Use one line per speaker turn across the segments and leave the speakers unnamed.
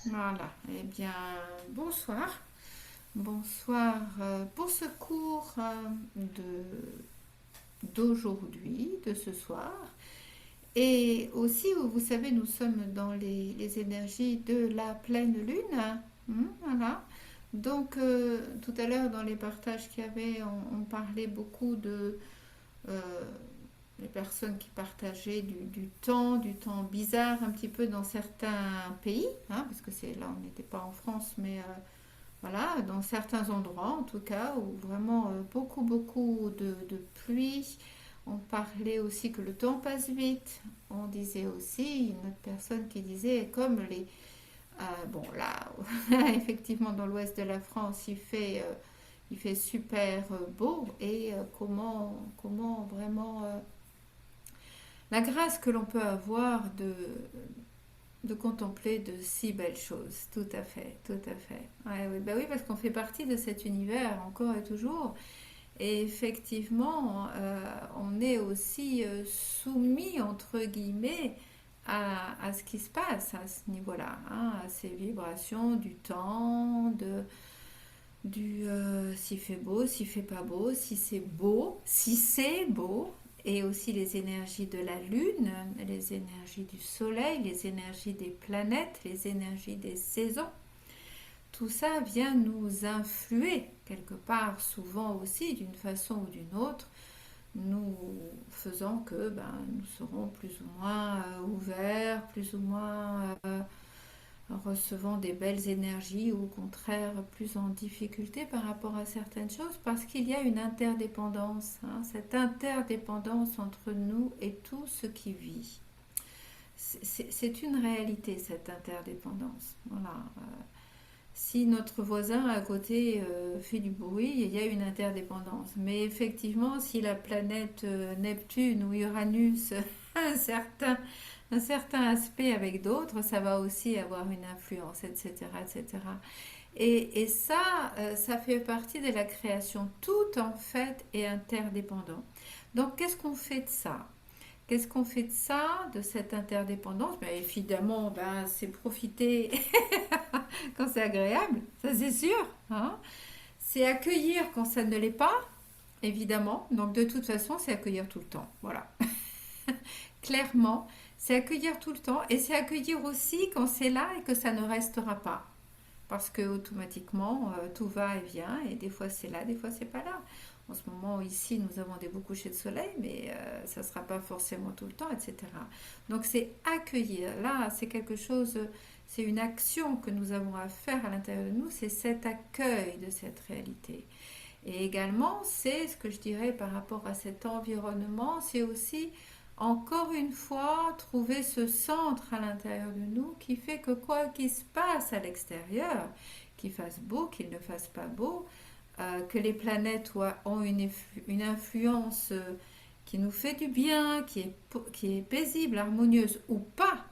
Voilà. Eh bien, bonsoir. Bonsoir pour ce cours d'aujourd'hui, de ce soir. Et aussi, vous savez, nous sommes dans les énergies de la pleine lune. Voilà. Donc, tout à l'heure, dans les partages qu'il y avait, on parlait beaucoup de euh, les personnes qui partageaient du temps bizarre un petit peu dans certains pays, hein, parce que c'est là, on n'était pas en France, mais voilà, dans certains endroits en tout cas, où vraiment beaucoup de pluie. On parlait aussi que le temps passe vite. On disait aussi, une autre personne qui disait, comme bon là, effectivement, dans l'ouest de la France, il fait super beau et comment vraiment la grâce que l'on peut avoir de contempler de si belles choses. Tout à fait, tout à fait. Ouais, oui, bah oui, parce qu'on fait partie de cet univers encore et toujours. Et effectivement, on est aussi soumis, entre guillemets, à ce qui se passe à ce niveau-là, hein, à ces vibrations du temps, s'il fait beau, s'il fait pas beau, si c'est beau, et aussi les énergies de la lune, les énergies du soleil, les énergies des planètes, les énergies des saisons. Tout ça vient nous influer quelque part, souvent aussi d'une façon ou d'une autre, nous faisant que nous serons plus ou moins ouverts, plus ou moins recevant des belles énergies ou au contraire plus en difficulté par rapport à certaines choses parce qu'il y a une interdépendance, hein, cette interdépendance entre nous et tout ce qui vit. C'est une réalité cette interdépendance. Voilà. Si notre voisin à côté fait du bruit, il y a une interdépendance. Mais effectivement, si la planète Neptune ou Uranus a un certain aspect avec d'autres, ça va aussi avoir une influence, etc. etc. Et ça, ça fait partie de la création. Tout en fait est interdépendant. Donc qu'est-ce qu'on fait de ça? Qu'est-ce qu'on fait de ça, de cette interdépendance? Ben, évidemment, c'est profiter quand c'est agréable, ça c'est sûr. Hein. C'est accueillir quand ça ne l'est pas, évidemment. Donc de toute façon, c'est accueillir tout le temps. Voilà. Clairement, c'est accueillir tout le temps et c'est accueillir aussi quand c'est là et que ça ne restera pas. Parce que automatiquement, tout va et vient et des fois c'est là, des fois c'est pas là. En ce moment, ici, nous avons des beaux couchers de soleil, mais ça ne sera pas forcément tout le temps, etc. Donc c'est accueillir. Là, c'est quelque chose, c'est une action que nous avons à faire à l'intérieur de nous, c'est cet accueil de cette réalité. Et également, c'est ce que je dirais par rapport à cet environnement, c'est aussi, encore une fois, trouver ce centre à l'intérieur de nous qui fait que quoi qu'il se passe à l'extérieur, qu'il fasse beau, qu'il ne fasse pas beau, que les planètes ont une influence qui nous fait du bien, qui est paisible, harmonieuse ou pas,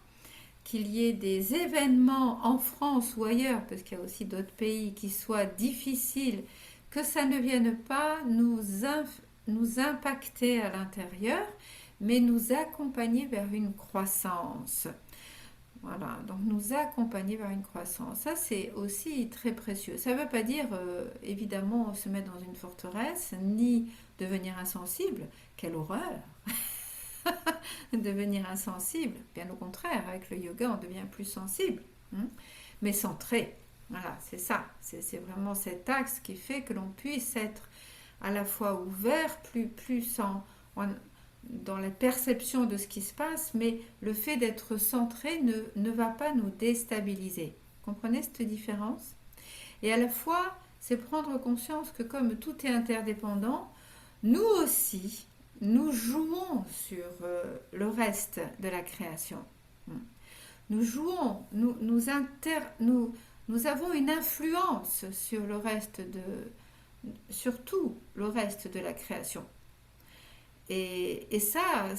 qu'il y ait des événements en France ou ailleurs, parce qu'il y a aussi d'autres pays qui soient difficiles, que ça ne vienne pas nous impacter à l'intérieur, mais nous accompagner vers une croissance. Voilà, donc nous accompagner vers une croissance. Ça, c'est aussi très précieux. Ça ne veut pas dire, évidemment, se mettre dans une forteresse, ni devenir insensible. Quelle horreur! Devenir insensible. Bien au contraire, avec le yoga, on devient plus sensible. Hein. Mais centré. Voilà, c'est ça. C'est vraiment cet axe qui fait que l'on puisse être à la fois ouvert, plus dans la perception de ce qui se passe, mais le fait d'être centré ne va pas nous déstabiliser. Comprenez cette différence? Et à la fois, c'est prendre conscience que comme tout est interdépendant, nous aussi, nous jouons sur le reste de la création. Nous jouons, nous avons une influence sur le reste sur tout le reste de la création. Et ça,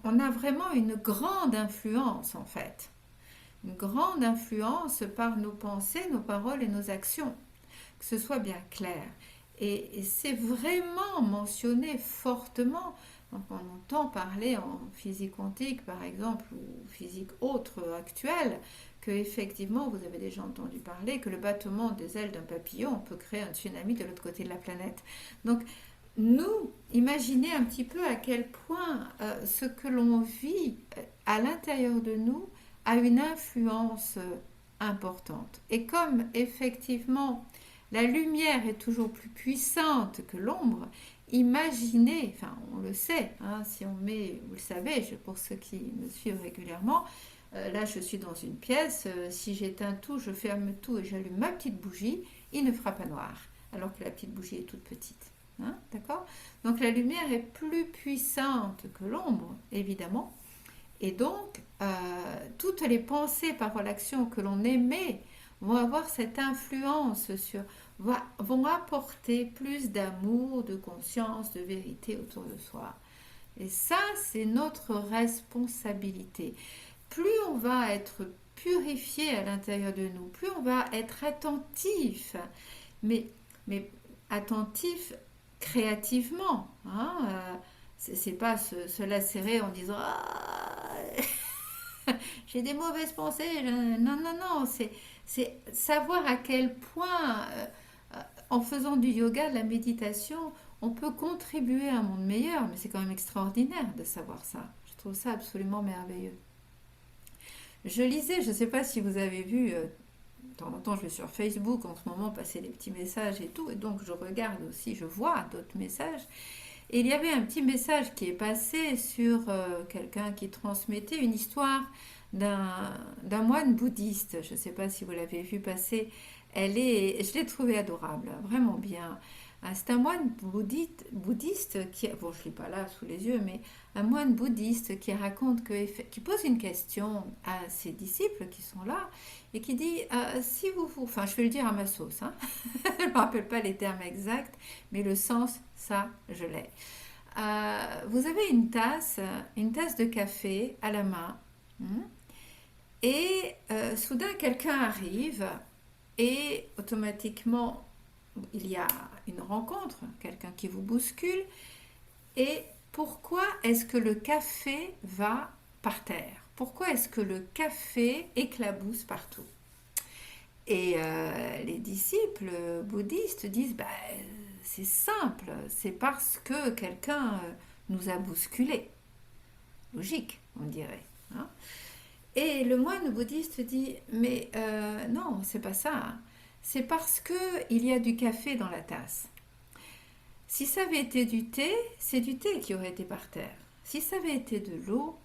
on a vraiment une grande influence en fait. Une grande influence par nos pensées, nos paroles et nos actions. Que ce soit bien clair. Et c'est vraiment mentionné fortement. Donc on entend parler en physique quantique par exemple, ou physique autre actuelle, que effectivement, vous avez déjà entendu parler que le battement des ailes d'un papillon peut créer un tsunami de l'autre côté de la planète. Donc, nous, imaginez un petit peu à quel point ce que l'on vit à l'intérieur de nous a une influence importante. Et comme effectivement la lumière est toujours plus puissante que l'ombre, imaginez, enfin on le sait, hein, si on met, vous le savez, pour ceux qui me suivent régulièrement, là je suis dans une pièce, si j'éteins tout, je ferme tout et j'allume ma petite bougie, il ne fera pas noir, alors que la petite bougie est toute petite. Hein, d'accord? Donc la lumière est plus puissante que l'ombre, évidemment. Et donc, toutes les pensées, paroles, actions que l'on émet vont avoir cette influence vont apporter plus d'amour, de conscience, de vérité autour de soi. Et ça, c'est notre responsabilité. Plus on va être purifié à l'intérieur de nous, plus on va être attentif, mais attentif créativement. Hein, c'est pas se lacérer en disant ah, j'ai des mauvaises pensées. Non, non, non. C'est savoir à quel point, en faisant du yoga, de la méditation, on peut contribuer à un monde meilleur. Mais c'est quand même extraordinaire de savoir ça. Je trouve ça absolument merveilleux. Je lisais, je ne sais pas si vous avez vu, de temps en temps je vais sur Facebook en ce moment passer des petits messages et tout, et donc je regarde aussi, je vois d'autres messages. Et il y avait un petit message qui est passé sur quelqu'un qui transmettait une histoire d'un moine bouddhiste. Je ne sais pas si vous l'avez vu passer. Je l'ai trouvée adorable, vraiment bien. C'est un moine bouddhiste qui, bon, je ne l'ai pas là sous les yeux, mais un moine bouddhiste qui raconte qui pose une question à ses disciples qui sont là et qui dit si enfin, je vais le dire à ma sauce, hein, je ne me rappelle pas les termes exacts, mais le sens, ça, je l'ai. Vous avez une tasse de café à la main, et soudain quelqu'un arrive et automatiquement il y a une rencontre, quelqu'un qui vous bouscule, et pourquoi est-ce que le café va par terre? Pourquoi est-ce que le café éclabousse partout? Et les disciples bouddhistes disent, bah, c'est simple, c'est parce que quelqu'un nous a bousculés. Logique, on dirait. Hein. Et le moine bouddhiste dit, mais non, c'est pas ça. Hein. C'est parce qu'il y a du café dans la tasse. Si ça avait été du thé, c'est du thé qui aurait été par terre. Si ça avait été de l'eau,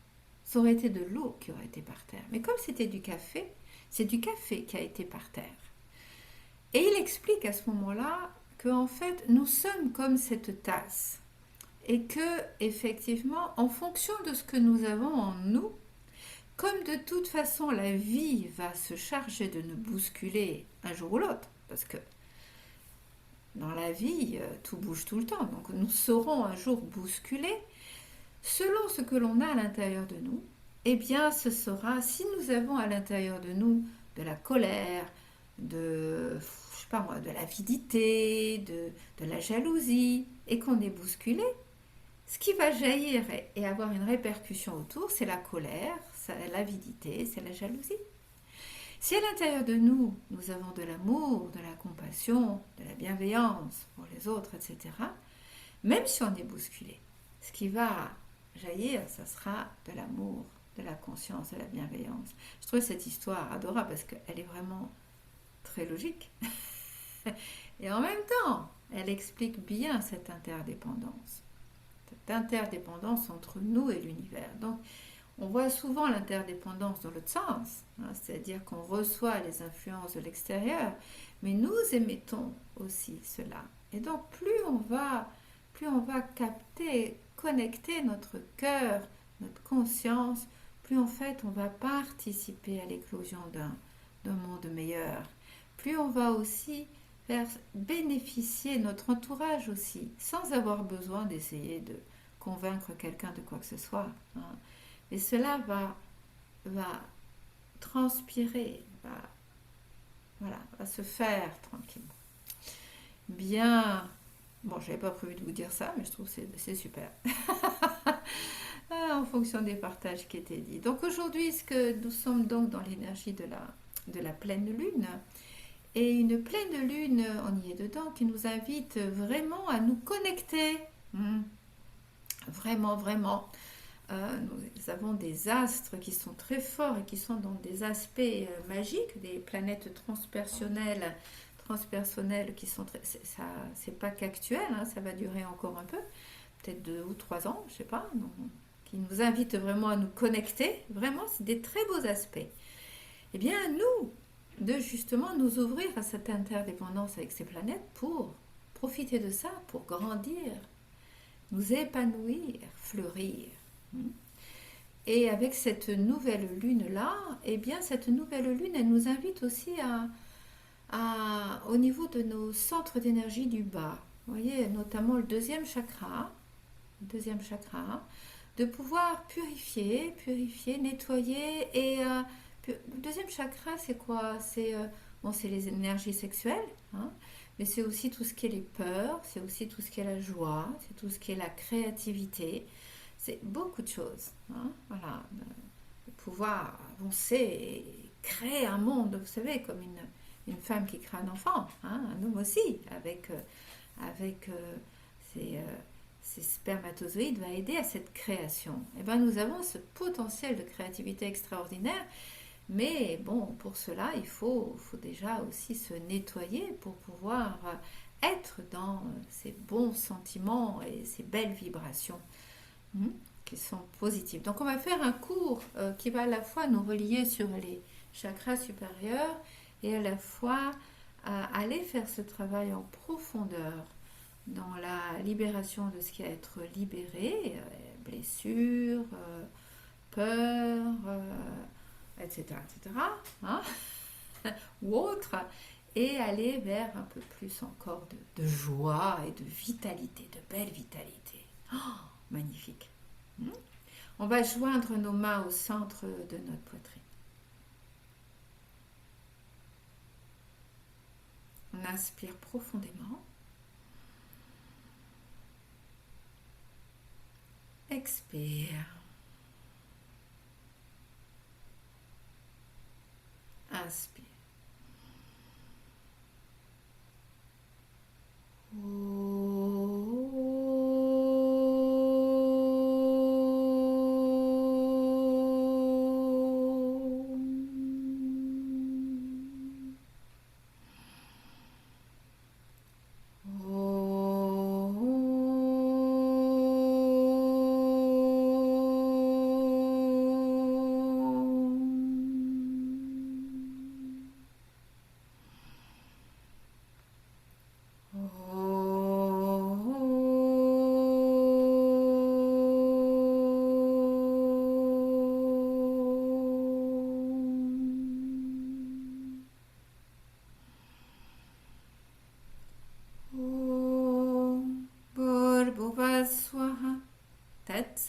ça aurait été de l'eau qui aurait été par terre. Mais comme c'était du café, c'est du café qui a été par terre. Et il explique à ce moment-là qu'en fait, nous sommes comme cette tasse. Et que, effectivement, en fonction de ce que nous avons en nous, comme de toute façon la vie va se charger de nous bousculer un jour ou l'autre, parce que dans la vie, tout bouge tout le temps, donc nous serons un jour bousculés, selon ce que l'on a à l'intérieur de nous, eh bien ce sera, si nous avons à l'intérieur de nous de la colère, je sais pas moi, de l'avidité, de la jalousie, et qu'on est bousculé, ce qui va jaillir et avoir une répercussion autour, c'est la colère, c'est l'avidité, c'est la jalousie. Si à l'intérieur de nous, nous avons de l'amour, de la compassion, de la bienveillance pour les autres, etc., même si on est bousculé, ce qui va jaillir, ça sera de l'amour, de la conscience, de la bienveillance. Je trouve cette histoire adorable parce qu'elle est vraiment très logique. Et en même temps, elle explique bien cette interdépendance. Cette interdépendance entre nous et l'univers. Donc, on voit souvent l'interdépendance dans l'autre sens, hein, c'est-à-dire qu'on reçoit les influences de l'extérieur, mais nous émettons aussi cela. Et donc, plus on va capter, connecter notre cœur, notre conscience, plus en fait on va participer à l'éclosion d'un monde meilleur. Plus on va aussi faire bénéficier notre entourage aussi, sans avoir besoin d'essayer de convaincre quelqu'un de quoi que ce soit. Hein. Et cela va transpirer, va se faire tranquillement. Bien, bon, j'avais pas prévu de vous dire ça, mais je trouve que c'est super. en fonction des partages qui étaient dits. Donc aujourd'hui, ce que nous sommes donc dans l'énergie de la pleine lune, et une pleine lune, on y est dedans, qui nous invite vraiment à nous connecter. Vraiment, vraiment. Nous avons des astres qui sont très forts et qui sont dans des aspects magiques, des planètes transpersonnelles qui sont très, ça, c'est pas qu'actuel, hein, ça va durer encore un peu, peut-être 2 ou 3 ans, je sais pas, non, qui nous invitent vraiment à nous connecter. Vraiment, c'est des très beaux aspects. Eh bien, à nous de justement nous ouvrir à cette interdépendance avec ces planètes pour profiter de ça, pour grandir, nous épanouir, fleurir. Et avec cette nouvelle lune-là, eh bien, cette nouvelle lune, elle nous invite aussi au niveau de nos centres d'énergie du bas. Vous voyez, notamment le deuxième chakra, de pouvoir purifier, nettoyer. Et le deuxième chakra, c'est quoi? C'est les énergies sexuelles, hein, mais c'est aussi tout ce qui est les peurs, c'est aussi tout ce qui est la joie, c'est tout ce qui est la créativité. C'est beaucoup de choses, hein, voilà, de pouvoir avancer et créer un monde, vous savez, comme une femme qui crée un enfant, hein, un homme aussi, avec ces spermatozoïdes, va aider à cette création. Et bien, nous avons ce potentiel de créativité extraordinaire, mais bon, pour cela, il faut déjà aussi se nettoyer pour pouvoir être dans ces bons sentiments et ces belles vibrations qui sont positives. Donc on va faire un cours qui va à la fois nous relier sur les chakras supérieurs et à la fois aller faire ce travail en profondeur dans la libération de ce qui a à être libéré, blessures, peurs, etc., hein, ou autres, et aller vers un peu plus encore de joie et de vitalité, de belle vitalité. Oh, magnifique. On va joindre nos mains au centre de notre poitrine. On inspire profondément. Expire. Inspire.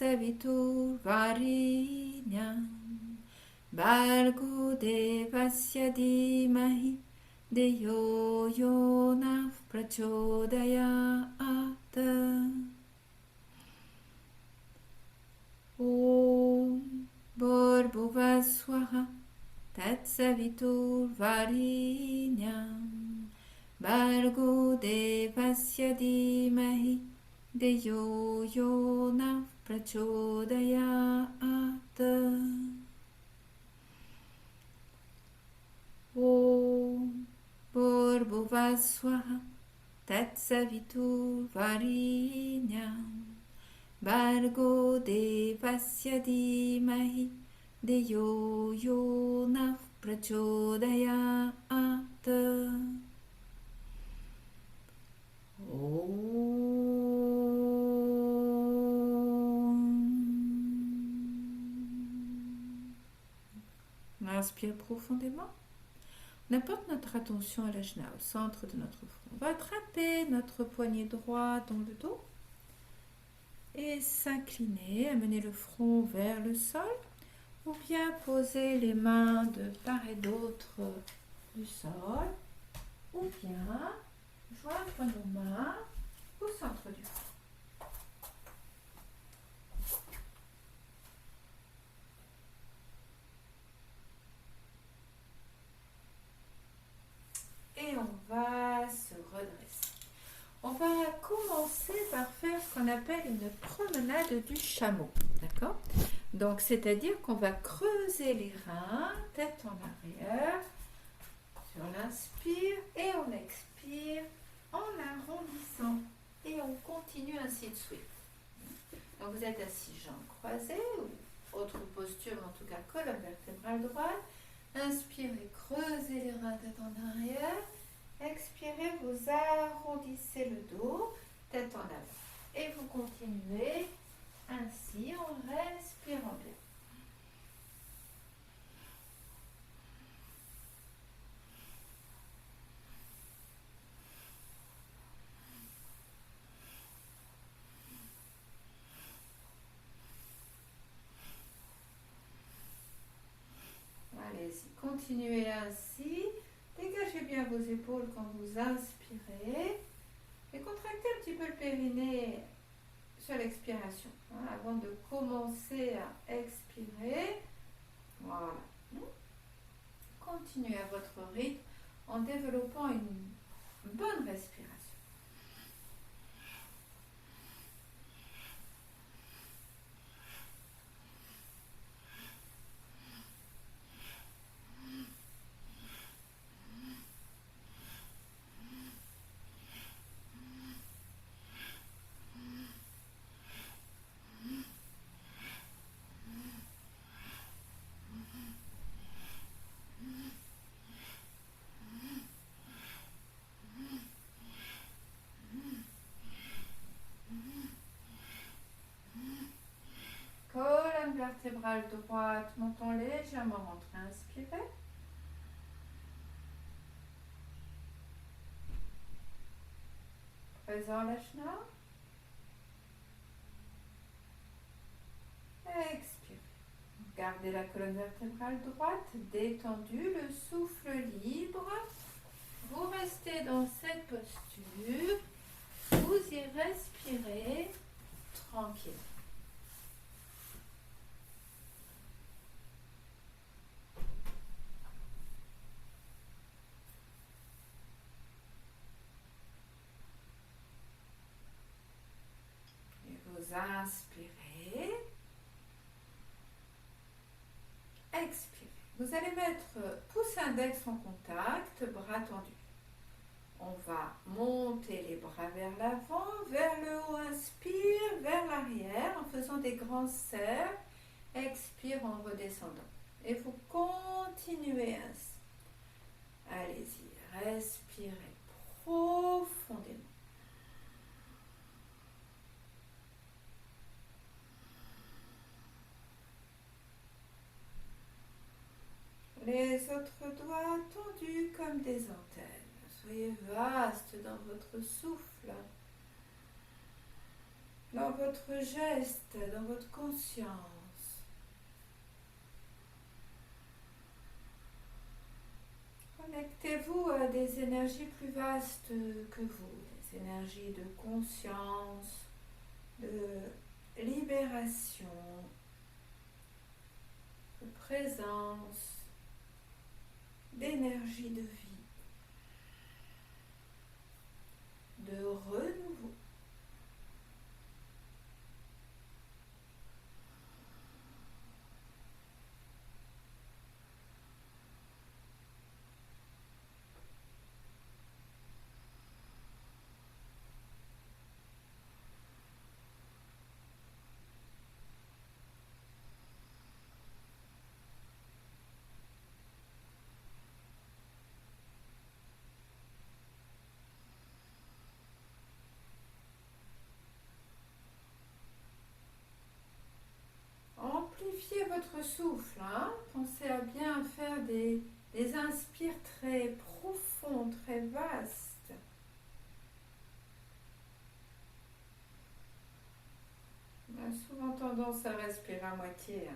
Saviturvarenyam Bhargo devasya dhimahi Deyo yonah prachodayat. Om Bhurvuvaswaha Tatsaviturvarenyam Bhargo devasya dhimahi Deyo yonah prachodayat. Om Bhurvuvaswaha Tatsaviturvarenyam Bhargo devasya dhimahi Deyo yonah prachodayat. On inspire profondément. On apporte notre attention à l'ajna, au centre de notre front. On va attraper notre poignet droit dans le dos et s'incliner, amener le front vers le sol, ou bien poser les mains de part et d'autre du sol, ou bien joindre nos mains au centre du front. et on va se redresser. On va commencer par faire ce qu'on appelle une promenade du chameau, d'accord? Donc, c'est-à-dire qu'on va creuser les reins, tête en arrière, sur l'inspire et on expire en arrondissant. Et on continue ainsi de suite. Donc, vous êtes assis, jambes croisées, ou autre posture, en tout cas colonne vertébrale droite. Inspirez, creusez les reins, tête en arrière. Expirez, vous arrondissez le dos, tête en avant. Et vous continuez ainsi en respirant bien. Allez-y, continuez ainsi. Dégagez bien vos épaules quand vous inspirez. Et contractez un petit peu le périnée sur l'expiration, avant de commencer à expirer. Voilà. Continuez à votre rythme en développant une bonne respiration. Colonne vertébrale droite, menton légèrement rentré, inspirez. Présent Lachna. Expirez. Gardez la colonne vertébrale droite détendue, le souffle libre. Vous restez dans cette posture. Vous y respirez tranquille. Et vous inspirez. Expirez. Vous allez mettre pouce index en contact, bras tendus. On va monter les bras vers l'avant, vers le haut, inspire, vers l'arrière en faisant des grands cercles. Expire en redescendant. Et vous continuez ainsi. Allez-y, respirez profondément. Les autres doigts tendus comme des antennes. Soyez vaste dans votre souffle, dans votre geste, dans votre conscience. Connectez-vous à des énergies plus vastes que vous, des énergies de conscience, de libération, de présence, d'énergie de vie, de renouveau. Amplifiez votre souffle, pensez à bien faire des inspires très profonds, très vastes. On a souvent tendance à respirer à moitié.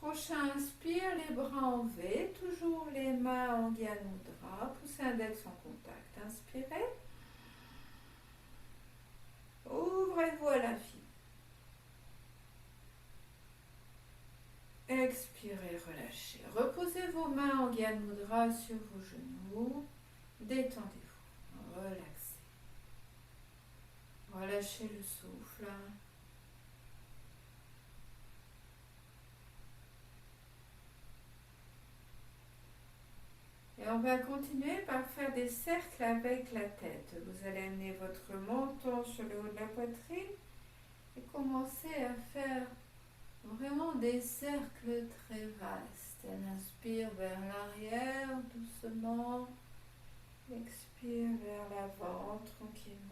Prochain inspire, les bras en V, toujours les mains en Gyan Mudra, pouce index en contact. Inspirez. Gyan Mudra sur vos genoux. Détendez-vous, relaxez. Relâchez le souffle. Et on va continuer par faire des cercles avec la tête. Vous allez amener votre menton sur le haut de la poitrine et commencer à faire vraiment des cercles très vastes. Elle inspire vers l'arrière doucement. Expire vers l'avant tranquillement.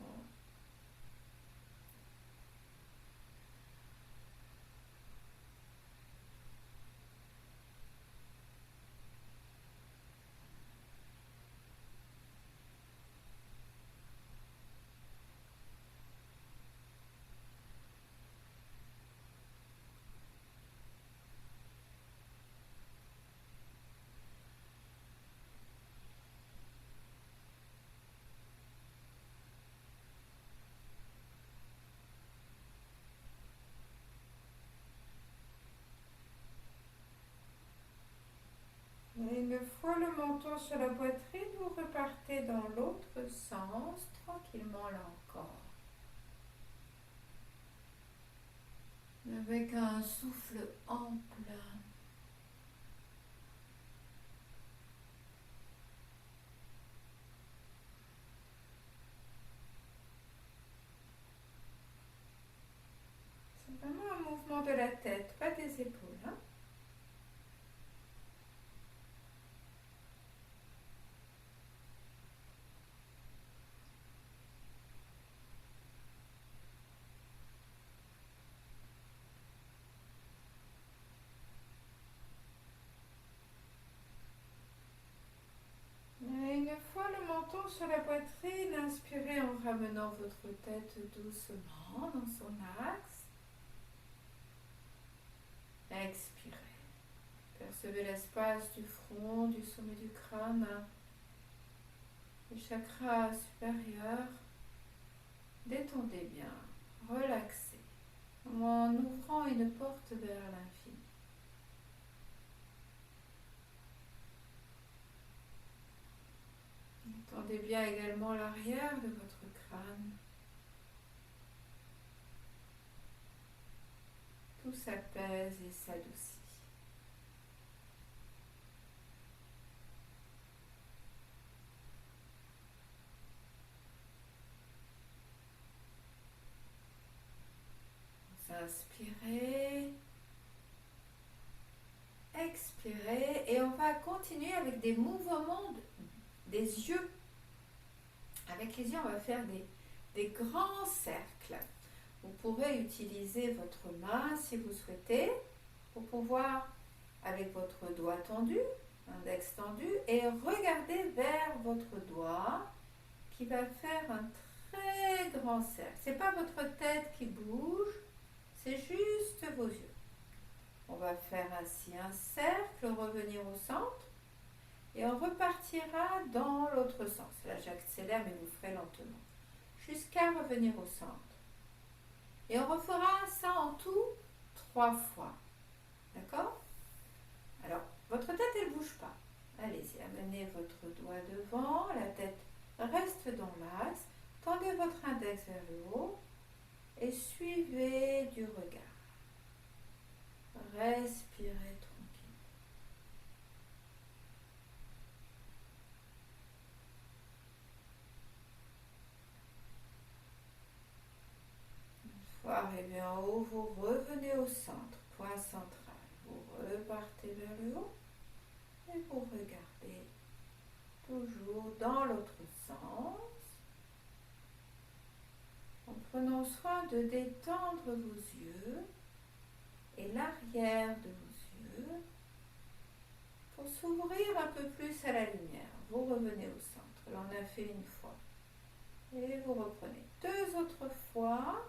Et une fois le menton sur la poitrine, vous repartez dans l'autre sens, tranquillement là encore. Avec un souffle ample. C'est vraiment un mouvement de la tête, pas des épaules. Hein. Et une fois le menton sur la poitrine, inspirez en ramenant votre tête doucement dans son axe. Expirez. Percevez l'espace du front, du sommet du crâne, le chakra supérieur. Détendez bien, relaxez, en ouvrant une porte vers l'infini. Détendez bien également l'arrière de votre crâne. Tout s'apaise et s'adoucit. Inspirez, expirez et on va continuer avec des mouvements des yeux. Avec les yeux, on va faire des grands cercles. Vous pourrez utiliser votre main si vous souhaitez pour pouvoir, avec votre doigt tendu, index tendu, et regarder vers votre doigt qui va faire un très grand cercle. Ce n'est pas votre tête qui bouge, c'est juste vos yeux. On va faire ainsi un cercle, revenir au centre et on repartira dans l'autre sens. Là, j'accélère mais vous ferez lentement. Jusqu'à revenir au centre. Et on refera ça en tout 3 fois. D'accord? Alors, votre tête, elle ne bouge pas. Allez-y, amenez votre doigt devant, la tête reste dans l'axe. Tendez votre index vers le haut et suivez du regard. Respirez tranquille. Une fois arrivé en haut, vous revenez au centre, point central. Vous repartez vers le haut et vous regardez toujours dans l'autre sens en prenant soin de détendre vos yeux et l'arrière de vos yeux pour s'ouvrir un peu plus à la lumière. Vous revenez au centre. Là, on a fait une fois. Et vous reprenez 2 autres fois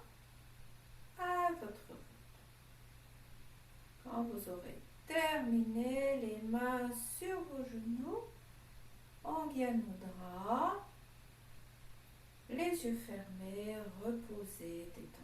à votre rythme. Quand vous aurez terminé, les mains sur vos genoux, en Gyan Mudra, les yeux fermés, reposés, détendus.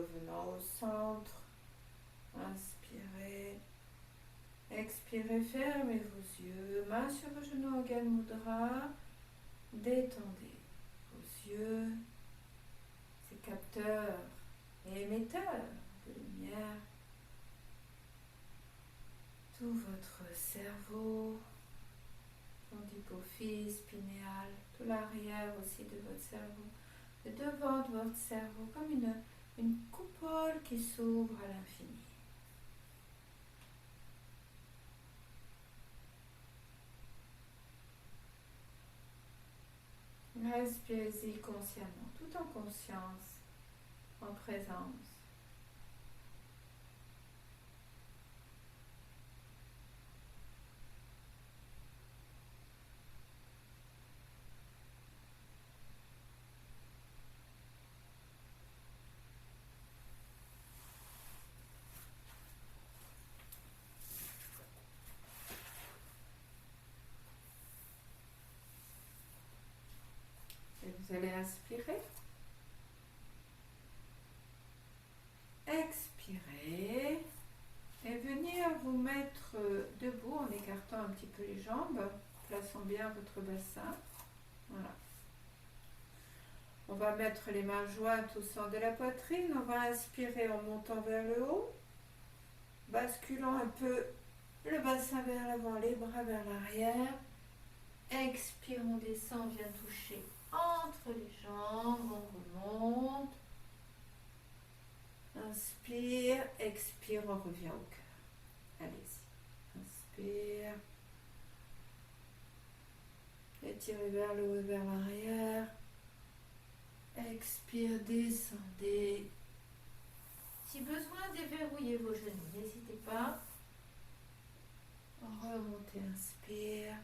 revenant au centre. Inspirez. Expirez, fermez vos yeux. Main sur vos genoux en Gyan Mudra. Détendez vos yeux. Ces capteurs et émetteurs de lumière. Tout votre cerveau. Ton hypophyse, pinéal, tout l'arrière aussi de votre cerveau. Le devant de votre cerveau comme une coupole qui s'ouvre à l'infini. Respirez-y consciemment, tout en conscience, en présence. Et vous allez inspirer. Expirez. Et venir vous mettre debout en écartant un petit peu les jambes. Plaçons bien votre bassin. Voilà. On va mettre les mains jointes au centre de la poitrine. On va inspirer en montant vers le haut. Basculant un peu le bassin vers l'avant, les bras vers l'arrière. Expire, on descend, on vient toucher entre les jambes, on remonte. Inspire, expire, on revient au cœur. Allez-y. Inspire. Étirez vers le haut et vers l'arrière. Expire, descendez. Si besoin, déverrouillez vos genoux, n'hésitez pas. Remontez, inspire.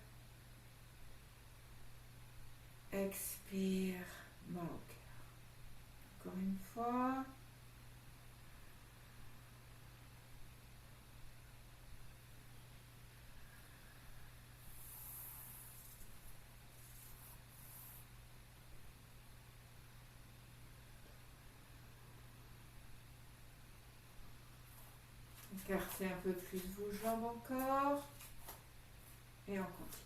Expire, mal au cœur. Encore une fois. Écartez un peu plus vos jambes encore. Et on continue.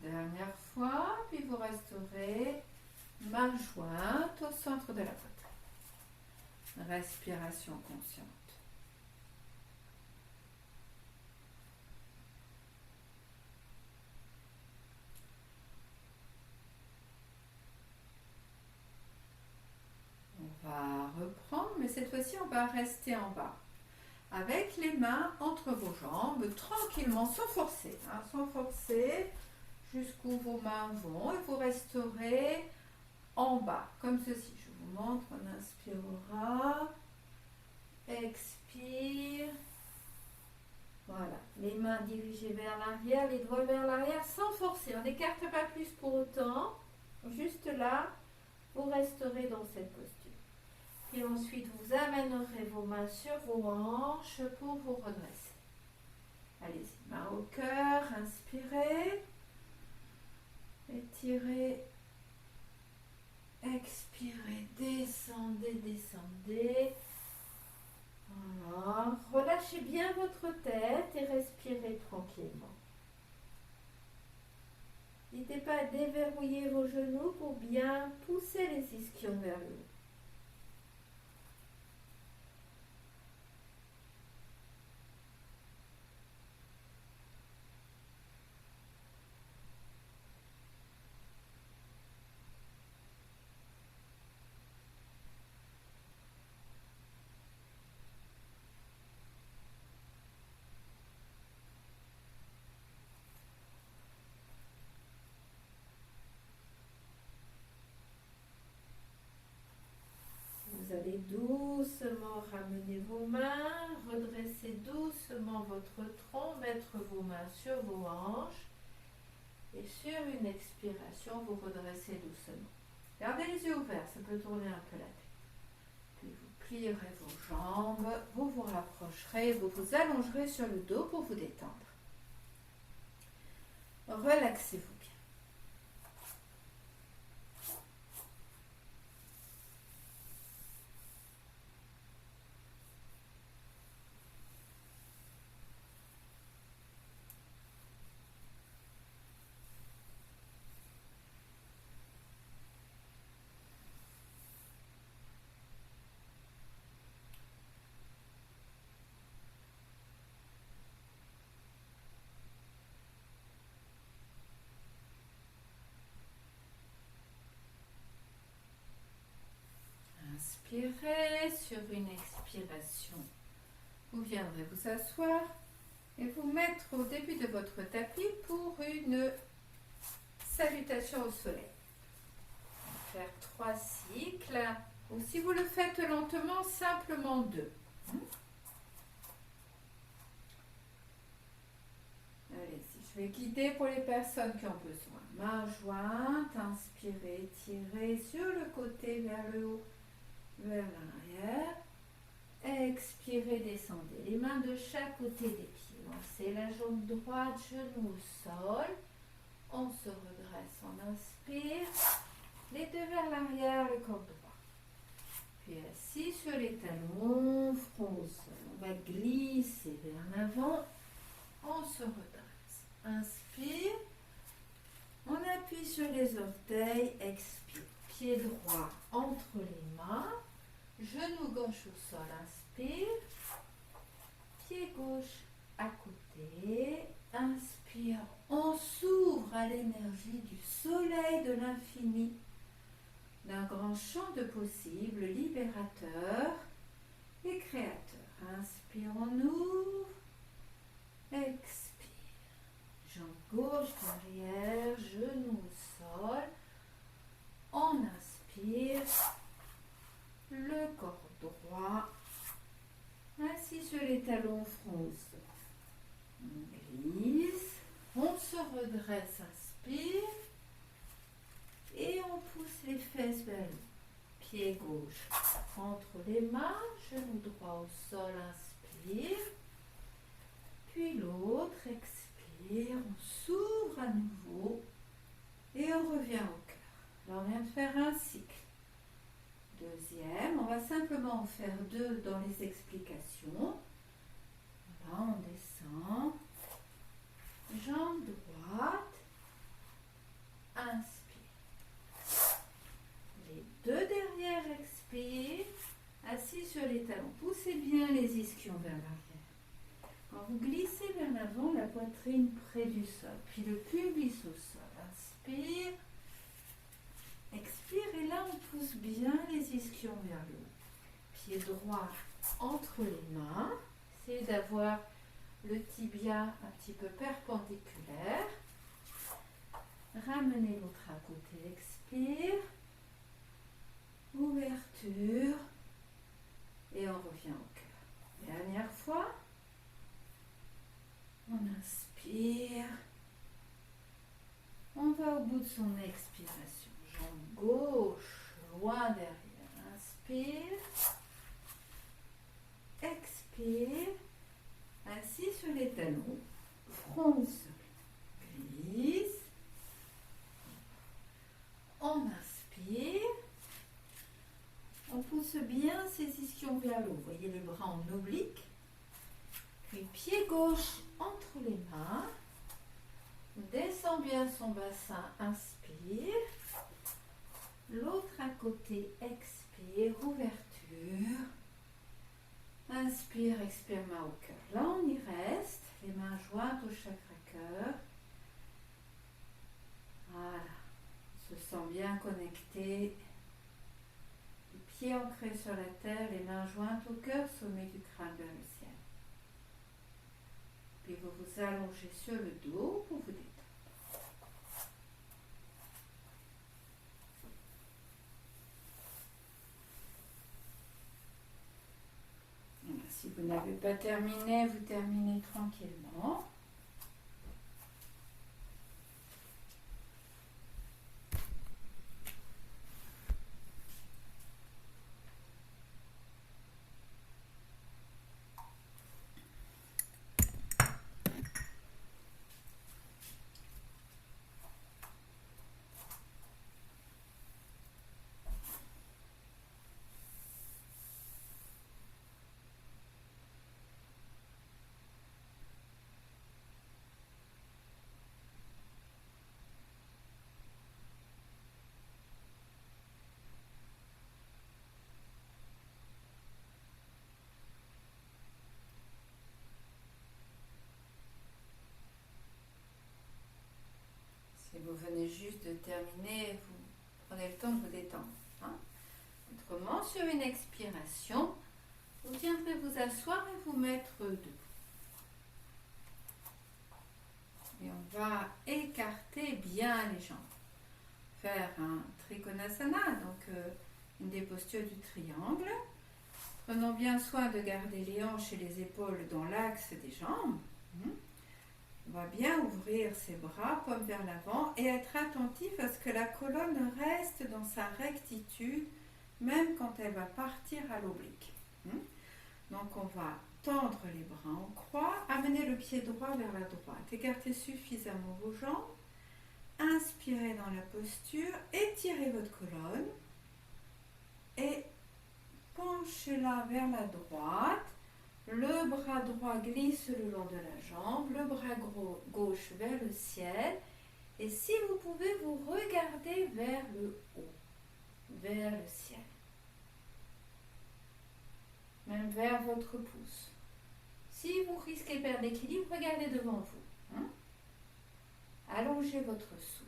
Dernière fois, puis vous resterez main jointe au centre de la poitrine. Respiration consciente. On va reprendre, mais cette fois-ci, on va rester en bas. Avec les mains entre vos jambes, tranquillement, sans forcer. Sans forcer, jusqu'où vos mains vont. Et vous resterez en bas, comme ceci. Je vous montre, on inspirera. Expire. Voilà, les mains dirigées vers l'arrière, les doigts vers l'arrière, sans forcer. On n'écarte pas plus pour autant. Juste là, vous resterez dans cette posture. Et ensuite, vous amènerez vos mains sur vos hanches pour vous redresser. Allez-y, main au cœur, inspirez. Étirez. Expirez, descendez, descendez. Voilà. Relâchez bien votre tête et respirez tranquillement. N'hésitez pas à déverrouiller vos genoux pour bien pousser les ischions vers le haut. doucement ramener vos mains, redressez doucement votre tronc, mettre vos mains sur vos hanches et sur une expiration, vous redressez doucement. Gardez les yeux ouverts, ça peut tourner un peu la tête. Puis vous plierez vos jambes, vous vous rapprocherez, vous vous allongerez sur le dos pour vous détendre. Relaxez-vous bien. Inspirez sur une expiration. Vous viendrez vous asseoir et vous mettre au début de votre tapis pour une salutation au soleil. On va faire 3 cycles, ou si vous le faites lentement, simplement 2. Allez-y, je vais guider pour les personnes qui ont besoin. Main jointe, inspirez, tirez sur le côté vers le haut, vers l'arrière. Expirez, descendez les mains de chaque côté des pieds. Lancez la jambe droite, genou au sol. On se redresse, on inspire. Les deux vers l'arrière, le corps droit. Puis assis sur les talons, front au sol. On va glisser vers l'avant. On se redresse. Inspire. On appuie sur les orteils. Expire. Pied droit entre les mains. Genou gauche au sol, inspire. Pied gauche à côté, inspire. On s'ouvre à l'énergie du soleil de l'infini, d'un grand champ de possibles, libérateur et créateur. Inspire, on ouvre. Expire. Jambe gauche derrière, genou au sol. On inspire. Le corps droit, assis sur les talons, front au sol. On glisse, on se redresse, inspire, et on pousse les fesses vers le haut. Pied gauche entre les mains, genou droit au sol, inspire, puis l'autre, expire, on s'ouvre à nouveau, et on revient au cœur. Là, on vient de faire un cycle. Deuxième, on va simplement en faire 2 dans les explications. Là, on descend. Jambe droite. Inspire. Les 2 derrière expirent. Assis sur les talons. Poussez bien les ischions vers l'arrière. Quand vous glissez vers l'avant, la poitrine près du sol. Puis le pubis au sol. Inspire. Expire et là on pousse bien les ischions vers le haut. Pied droit entre les mains. Essayez d'avoir le tibia un petit peu perpendiculaire. Ramenez l'autre à côté. Expire. Ouverture. Et on revient au cœur. Dernière fois. On inspire. On va au bout de son expiration. Jambe gauche, loin derrière. Inspire. Expire. Assis sur les talons. Front au sol. Glisse. On inspire. On pousse bien ses ischions vers le haut. Vous voyez les bras en oblique. Puis pied gauche entre les mains. Descend bien son bassin. Inspire. L'autre à côté, expire, ouverture. Inspire, expire, main au cœur. Là, on y reste, les mains jointes au chakra cœur. Voilà, on se sent bien connecté. Les pieds ancrés sur la terre, les mains jointes au cœur, sommet du crâne vers le ciel. Puis vous vous allongez sur le dos pour vous détendre. vous n'avez pas terminé, vous terminez tranquillement. Si vous venez juste de terminer, vous prenez le temps de vous détendre. Hein. Autrement, sur une expiration, vous viendrez vous asseoir et vous mettre debout. Et on va écarter bien les jambes. Faire un Trikonasana, donc une des postures du triangle. Prenons bien soin de garder les hanches et les épaules dans l'axe des jambes. On va bien ouvrir ses bras, paumes vers l'avant, et être attentif à ce que la colonne reste dans sa rectitude, même quand elle va partir à l'oblique. Donc on va tendre les bras en croix, amener le pied droit vers la droite, écartez suffisamment vos jambes, inspirez dans la posture, étirez votre colonne et penchez-la vers la droite. Le bras droit glisse le long de la jambe, le bras gauche vers le ciel. Et si vous pouvez, vous regardez vers le haut, vers le ciel. Même vers votre pouce. Si vous risquez de perdre l'équilibre, regardez devant vous. Allongez votre souffle.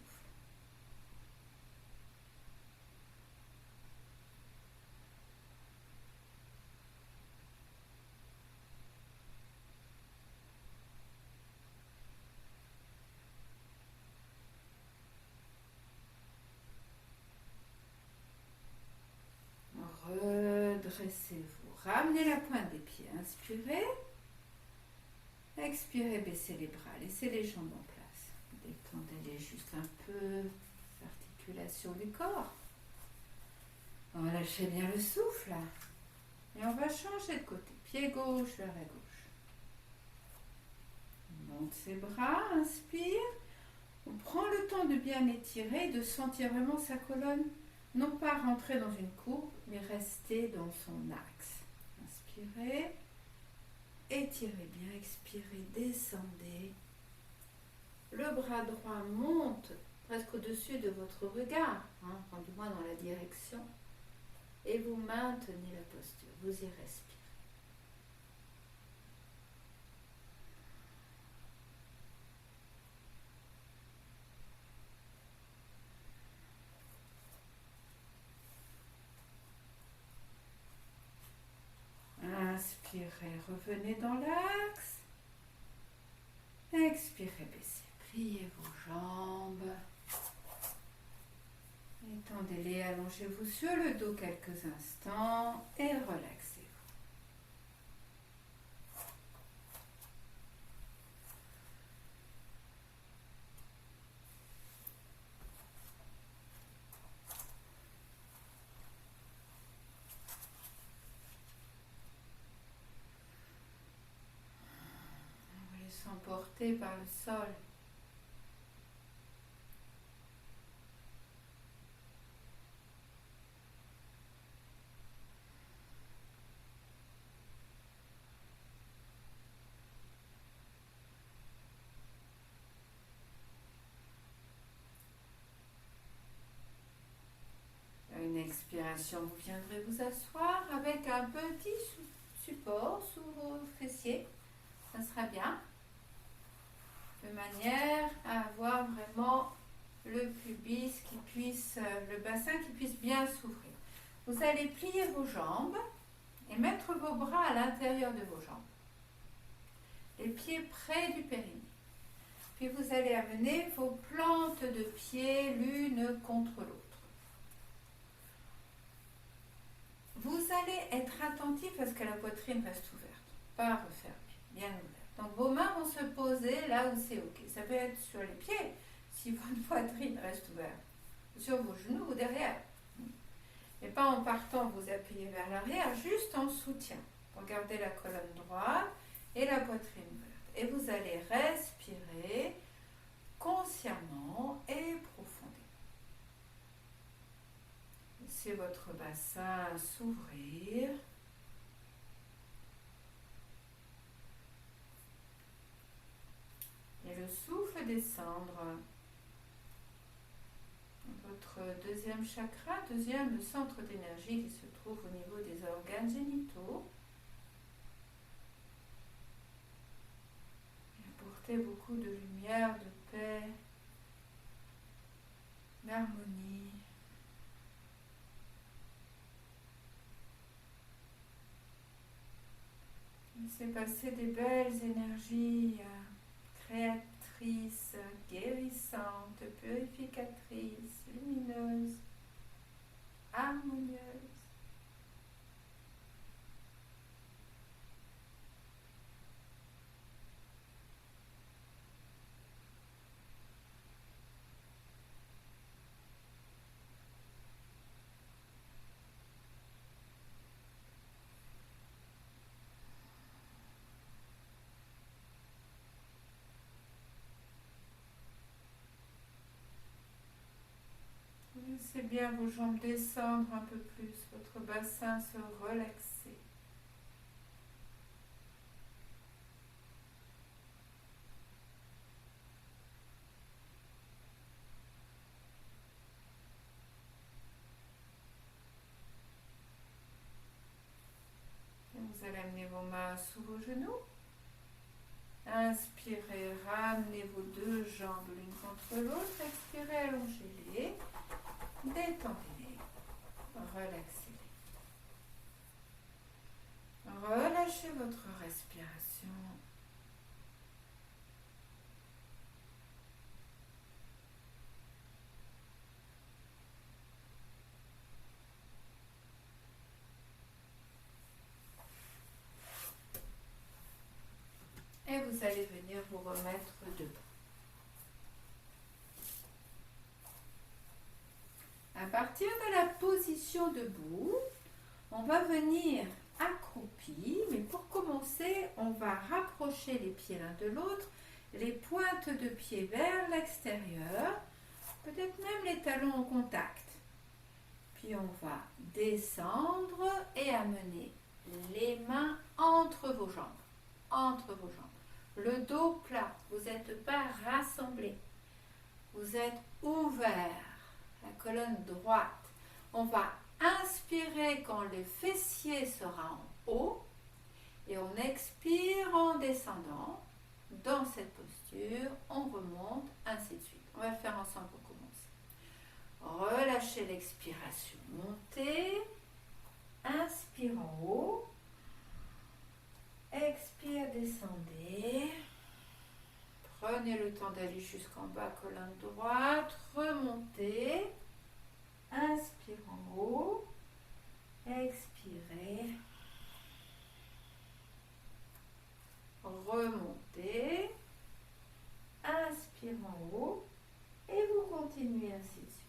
Redressez-vous. Ramenez la pointe des pieds. Inspirez. Expirez, baissez les bras. Laissez les jambes en place. Détendez-les juste un peu. L'articulation du corps. Relâchez bien le souffle. Et on va changer de côté. Pied gauche vers la gauche. On monte ses bras. Inspire. On prend le temps de bien étirer, de sentir vraiment sa colonne. Non pas rentrer dans une courbe, mais rester dans son axe. Inspirez, étirez bien, expirez, descendez. Le bras droit monte presque au-dessus de votre regard, enfin, du moins dans la direction. Et vous maintenez la posture, vous y respirez. Inspirez, revenez dans l'axe. Expirez, baissez. Pliez vos jambes. Étendez-les, allongez-vous sur le dos quelques instants et relaxez-vous. Vous laissez emporter par le sol. Une expiration, vous viendrez vous asseoir avec un petit support sous vos fessiers. Ça sera bien. De manière à avoir vraiment le pubis qui puisse, le bassin qui puisse bien s'ouvrir. Vous allez plier vos jambes et mettre vos bras à l'intérieur de vos jambes. Les pieds près du périnée. Puis vous allez amener vos plantes de pied l'une contre l'autre. Vous allez être attentif à ce que la poitrine reste ouverte. pas refermé, bien ouvert. Donc vos mains vont se poser là où c'est ok. Ça peut être sur les pieds, si votre poitrine reste ouverte, sur vos genoux ou derrière. Mais pas en partant vous appuyez vers l'arrière, juste en soutien. Pour garder la colonne droite et la poitrine ouverte. Et vous allez respirer consciemment et profondément. Laissez votre bassin s'ouvrir. Et le souffle descendre. Votre deuxième chakra, deuxième centre d'énergie qui se trouve au niveau des organes génitaux. Et apportez beaucoup de lumière, de paix, d'harmonie. Laissez passer des belles énergies créatrices, guérissantes, purificatrices, lumineuses, harmonieuses. Laissez bien vos jambes descendre un peu plus, votre bassin se relaxer. Et vous allez amener vos mains sous vos genoux. Inspirez, ramenez vos deux jambes l'une contre l'autre. Expirez, allongez-les. Détendez-les. Relaxez-les. Relâchez votre respiration. Et vous allez venir vous remettre debout. À partir de la position debout, on va venir accroupi, mais pour commencer, on va rapprocher les pieds l'un de l'autre, les pointes de pied vers l'extérieur, peut-être même les talons en contact. Puis on va descendre et amener les mains entre vos jambes. Entre vos jambes. Le dos plat, vous n'êtes pas rassemblé. Vous êtes ouvert. La colonne droite. On va inspirer quand le fessier sera en haut et on expire en descendant. Dans cette posture, on remonte, ainsi de suite. On va le faire ensemble pour commencer. Relâchez l'expiration, montez, inspire en haut, expire, descendez. Prenez le temps d'aller jusqu'en bas, colonne droite, remontez, inspire en haut, expirez, remontez, inspire en haut et vous continuez ainsi de suite.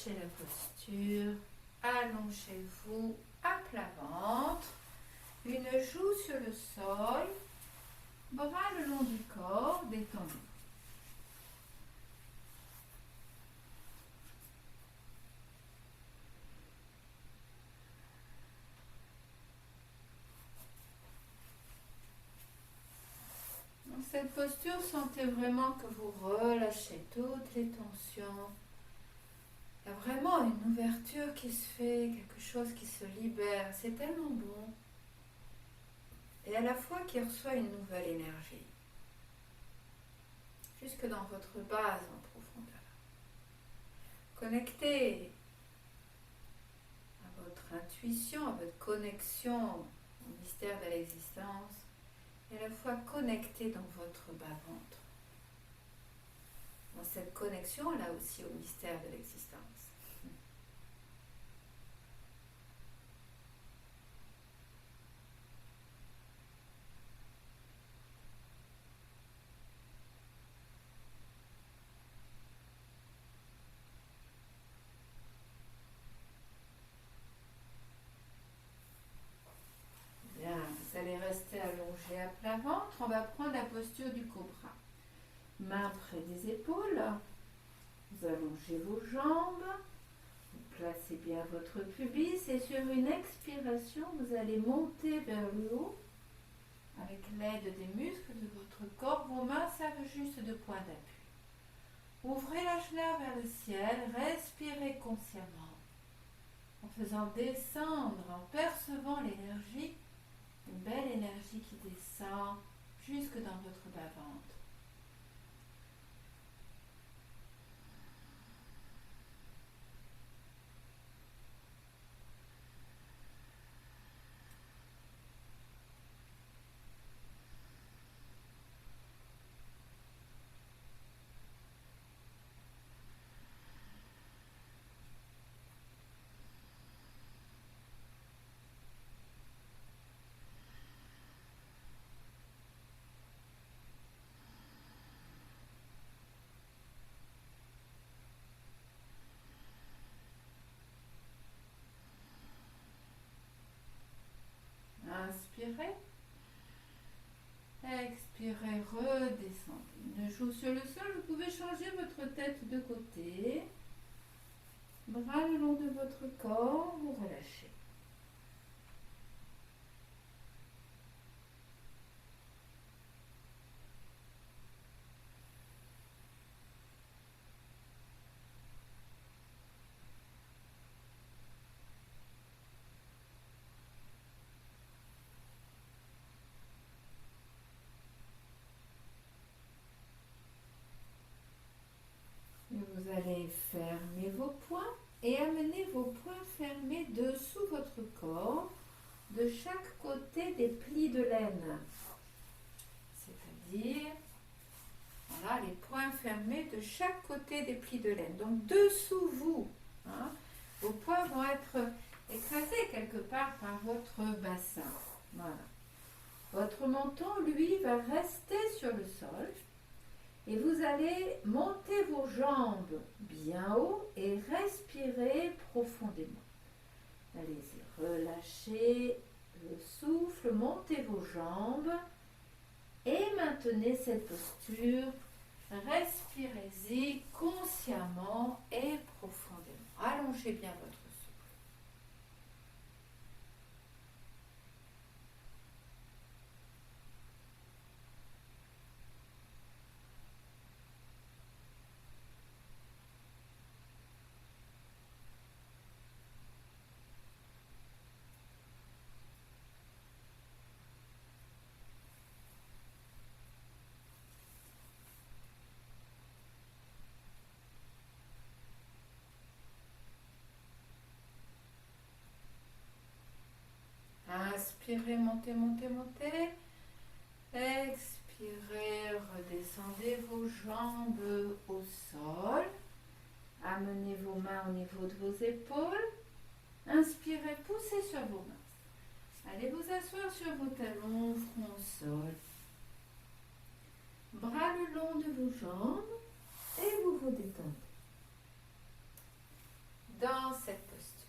relâchez la posture. Allongez-vous à plat ventre. Une joue sur le sol. Bras le long du corps, détendus. Dans cette posture, sentez vraiment que vous relâchez toutes les tensions. Il y a vraiment une ouverture qui se fait, quelque chose qui se libère. C'est tellement bon. Et à la fois qui reçoit une nouvelle énergie. Jusque dans votre base en profondeur. Connectez à votre intuition, à votre connexion au mystère de l'existence. Et à la fois connecté dans votre bas-ventre. Dans cette connexion, là aussi, au mystère de l'existence. Bien, vous allez rester allongé à plat ventre. On va prendre la posture du cobra. Mains près des épaules. Vous allongez vos jambes. Vous placez bien votre pubis. Et sur une expiration, vous allez monter vers le haut. Avec l'aide des muscles de votre corps, vos mains servent juste de point d'appui. Ouvrez la chenille vers le ciel. Respirez consciemment. En faisant descendre, en percevant l'énergie. Une belle énergie qui descend jusque dans votre bas-ventre. Inspirez. Expirez, redescendez. Une joue sur le sol, vous pouvez changer votre tête de côté. Bras le long de votre corps, vous relâchez. Et vous allez fermer vos poings et amener vos poings fermés dessous votre corps, de chaque côté des plis de laine. C'est-à-dire, voilà, les poings fermés de chaque côté des plis de laine. Donc, dessous vous, hein, vos poings vont être écrasés quelque part par votre bassin. Voilà. Votre menton, lui, va rester sur le sol. Et vous allez monter vos jambes bien haut et respirer profondément. Allez-y, relâchez le souffle, montez vos jambes et maintenez cette posture. Respirez-y consciemment et profondément. Allongez bien votre souffle. Inspirez, montez, montez, montez. Expirez, redescendez vos jambes au sol. Amenez vos mains au niveau de vos épaules. Inspirez, poussez sur vos mains. Allez vous asseoir sur vos talons, front au sol. Bras le long de vos jambes et vous vous détendez. dans cette posture.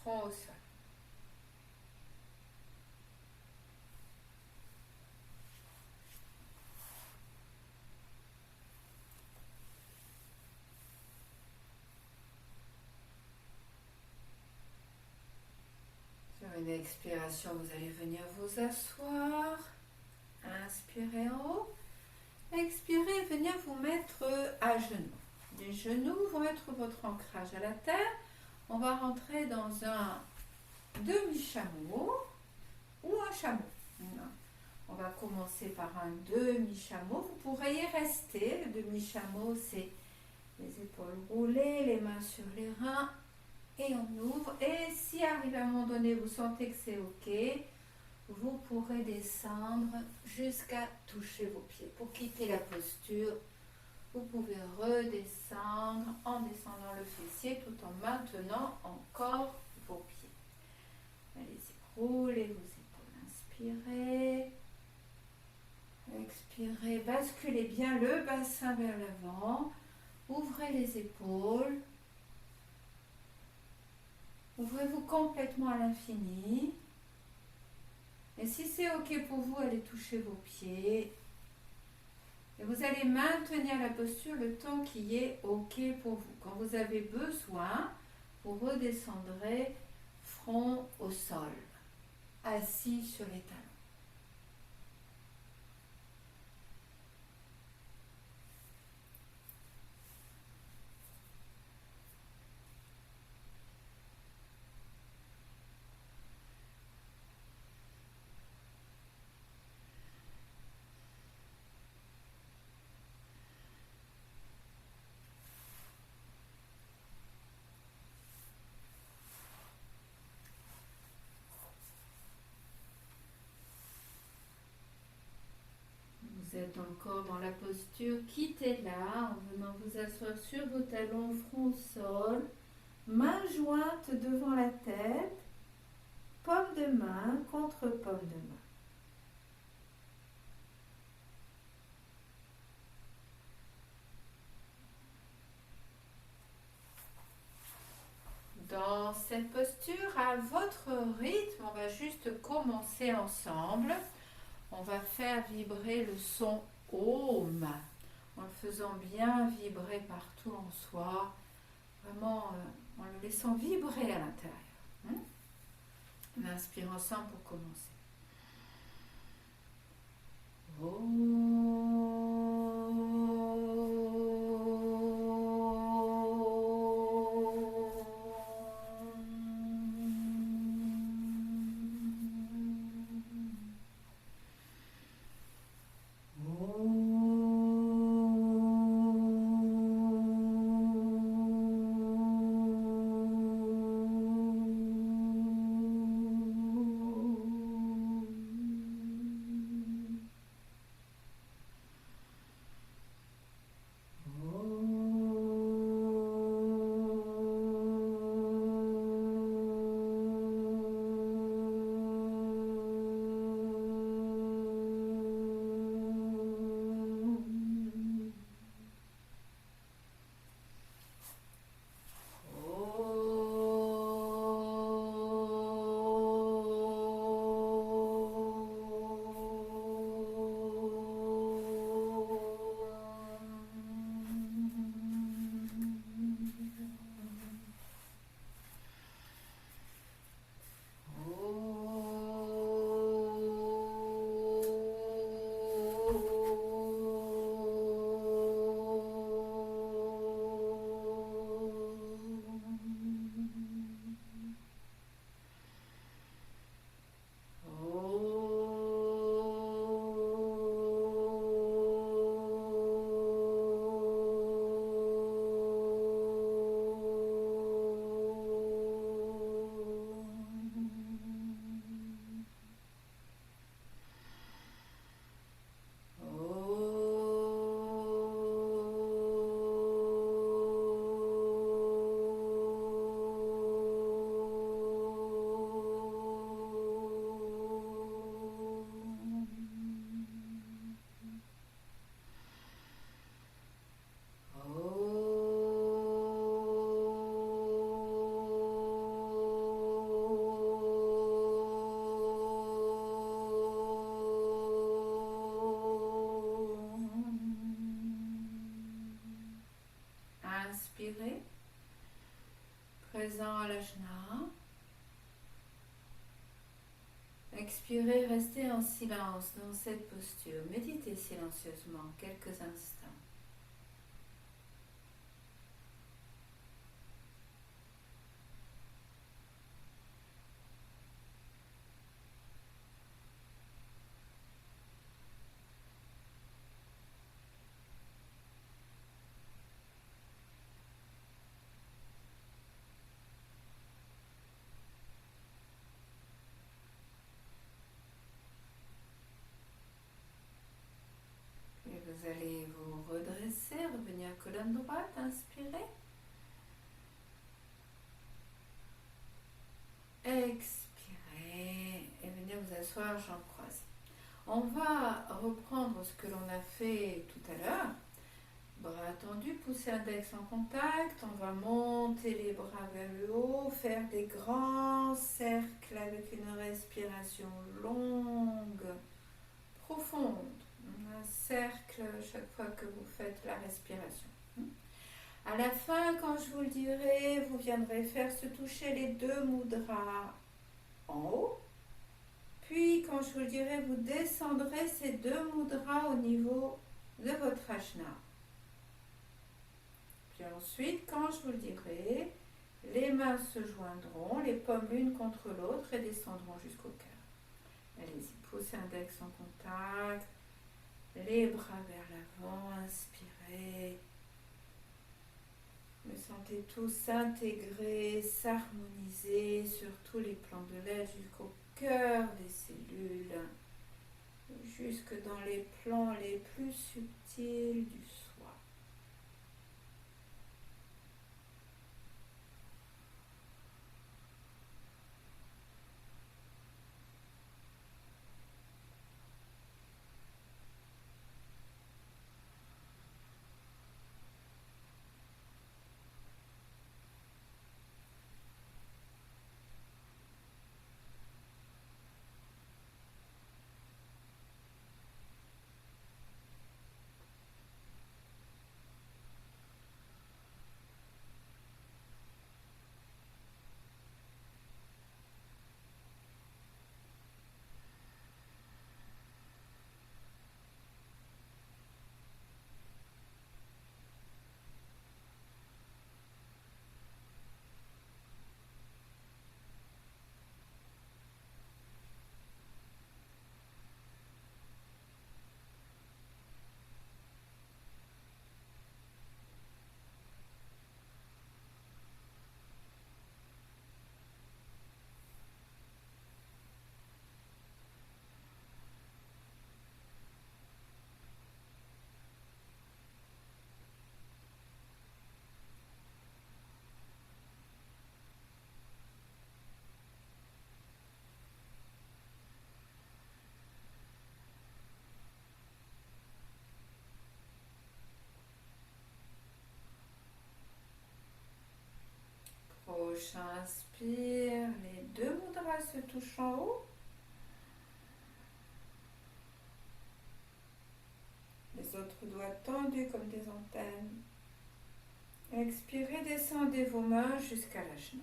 Front au sol. Sur une expiration, vous allez venir vous asseoir. Inspirez en haut. Expirez, venez vous mettre à genoux. Les genoux vont être votre ancrage à la terre. On va rentrer dans un demi-chameau ou un chameau. On va commencer par un demi-chameau. Vous pourrez y rester. Le demi-chameau, c'est les épaules roulées, les mains sur les reins. Et on ouvre. Et si arrive à un moment donné, vous sentez que c'est OK, vous pourrez descendre jusqu'à toucher vos pieds. Pour quitter la posture, vous pouvez redescendre en descendant le fessier tout en maintenant encore vos pieds. Allez-y, roulez vos épaules. Inspirez. Expirez. Basculez bien le bassin vers l'avant. Ouvrez les épaules. Ouvrez-vous complètement à l'infini. Et si c'est OK pour vous, allez toucher vos pieds. Et vous allez maintenir la posture le temps qui est OK pour vous. Quand vous avez besoin, vous redescendrez front au sol, assis sur les talons. Vous êtes encore dans la posture, quittez-la en venant vous asseoir sur vos talons, front au sol, mains jointes devant la tête, paume de main contre paume de main. Dans cette posture, à votre rythme, on va juste commencer ensemble. On va faire vibrer le son Om, en le faisant bien vibrer partout en soi, vraiment en le laissant vibrer à l'intérieur. On inspire ensemble pour commencer. inspirez, présent à l'ajna. Expirez, restez en silence dans cette posture. Méditez silencieusement quelques instants. Et vous allez vous redresser, revenir colonne droite, inspirez. Expirez et venez vous asseoir, jambes croisées. On va reprendre ce que l'on a fait tout à l'heure. Bras tendus, poussez index en contact. On va monter les bras vers le haut, faire des grands cercles avec une respiration longue, profonde. Un cercle chaque fois que vous faites la respiration. À la fin, quand je vous le dirai, vous viendrez faire se toucher les deux mudras en haut. Puis, quand je vous le dirai, vous descendrez ces deux mudras au niveau de votre ajna. Puis ensuite, quand je vous le dirai, les mains se joindront, les paumes l'une contre l'autre et descendront jusqu'au cœur. Allez-y, poussez index en contact, les bras vers l'avant, inspirez. Me sentez tous s'intégrer, s'harmoniser sur tous les plans de l'être jusqu'au cœur des cellules, jusque dans les plans les plus subtils du soi. Prochain inspire, les deux mudras se touchent en haut. Les autres doigts tendus comme des antennes. Expirez, descendez vos mains jusqu'à l'ajna.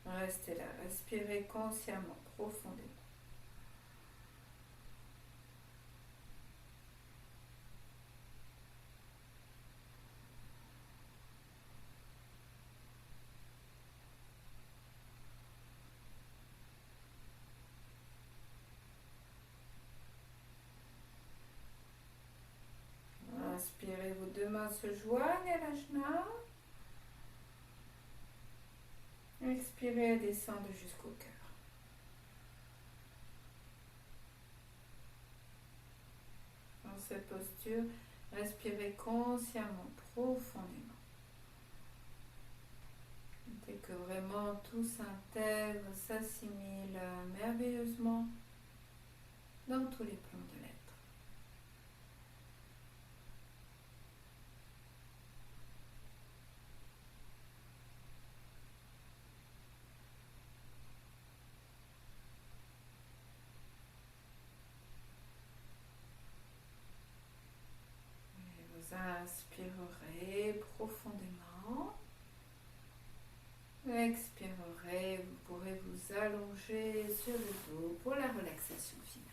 Restez là, respirez consciemment, profondément. Inspirez, vos deux mains se joignent à l'ajna. Expirez, descendez jusqu'au cœur. Dans cette posture, respirez consciemment, profondément. Dès que vraiment tout s'intègre, s'assimile merveilleusement dans tous les plans de l'être. Et vous inspirez. inspirerez profondément. Expirerez, vous pourrez vous allonger sur le dos pour la relaxation finale.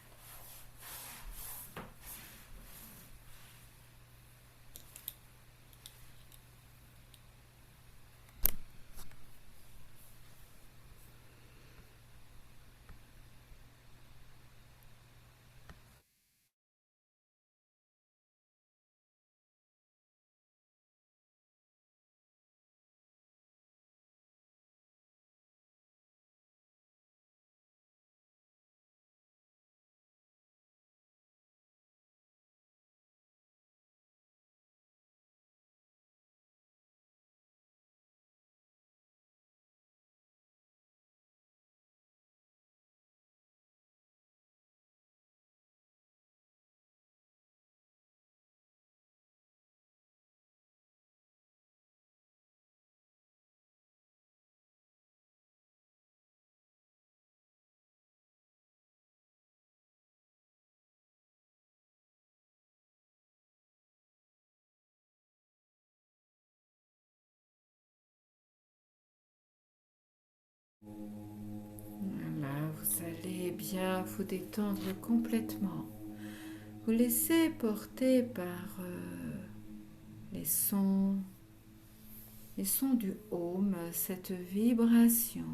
Voilà, vous allez bien vous détendre complètement. Vous laissez porter par les sons du home, cette vibration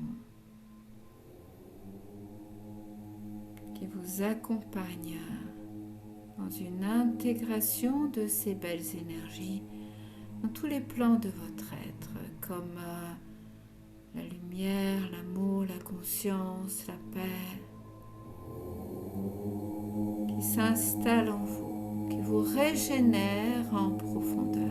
qui vous accompagne dans une intégration de ces belles énergies dans tous les plans de votre être, comme la lumière, l'amour, la conscience, la paix, qui s'installe en vous, qui vous régénère en profondeur.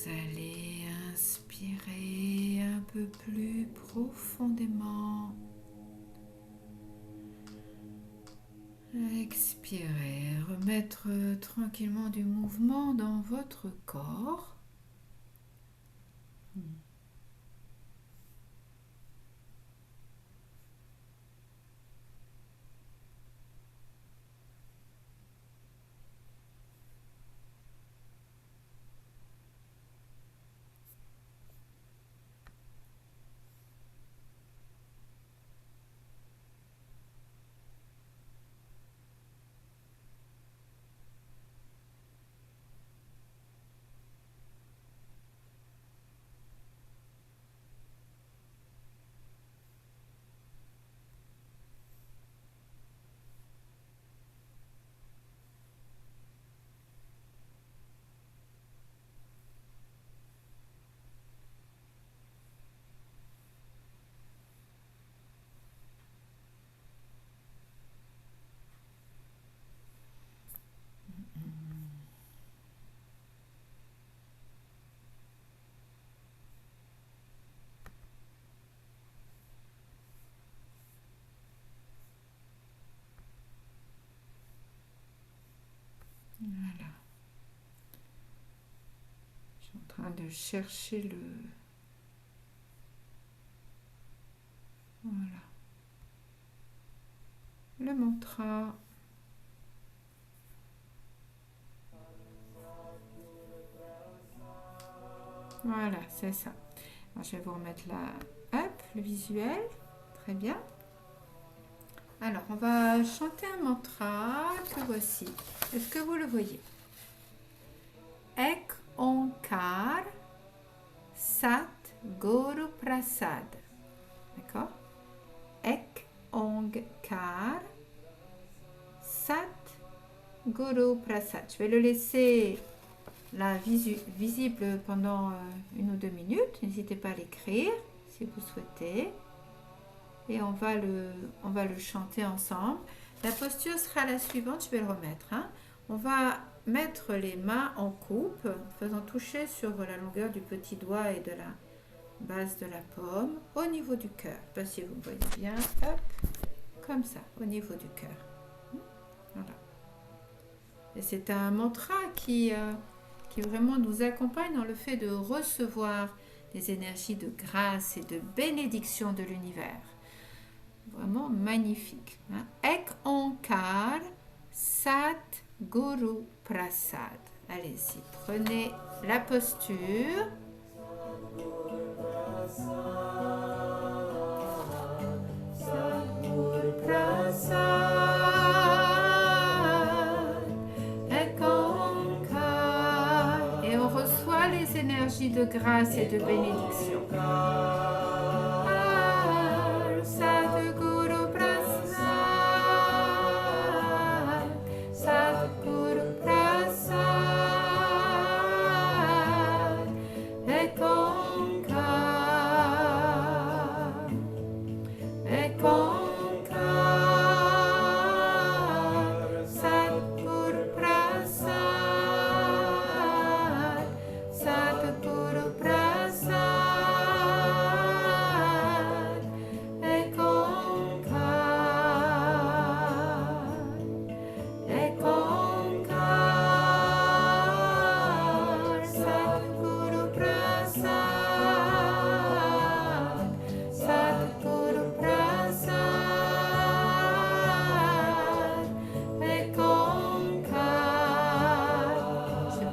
allez inspirer un peu plus profondément. Expirez, remettre tranquillement du mouvement dans votre corps. Voilà. Je suis en train de chercher le... Voilà. Le mantra. Voilà, c'est ça. Alors, je vais vous remettre là, hop, le visuel. Très bien. Alors, on va chanter un mantra que voici. Est-ce que vous le voyez? Ek Onkar Sat Guru Prasad. D'accord? Ek Onkar Sat Guru Prasad. Je vais le laisser là visible pendant 1 ou 2 minutes. N'hésitez pas à l'écrire si vous souhaitez. Et on va le chanter ensemble. La posture sera la suivante, je vais le remettre. On va mettre les mains en coupe, faisant toucher sur la longueur du petit doigt et de la base de la paume, au niveau du cœur. Je ne sais pas si vous me voyez bien. Hop, comme ça, au niveau du cœur. Voilà. Et c'est un mantra qui vraiment nous accompagne dans le fait de recevoir des énergies de grâce et de bénédiction de l'univers. Vraiment magnifique. Ek Onkar Sat Guru Prasad. Allez-y, prenez la posture. Sat Guru Prasad. Ek Onkar. Et on reçoit les énergies de grâce et de bénédiction.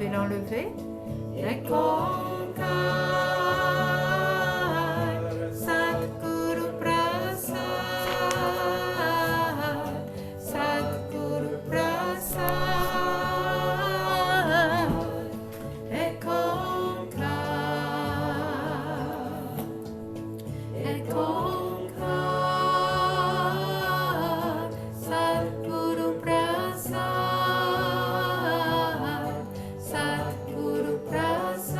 L'enlever. Ek Onkar Satguru Prasad. Satguru Prasad. Ek Onkar. Ek Onkar Satguru Prasad. Satguru Prasad.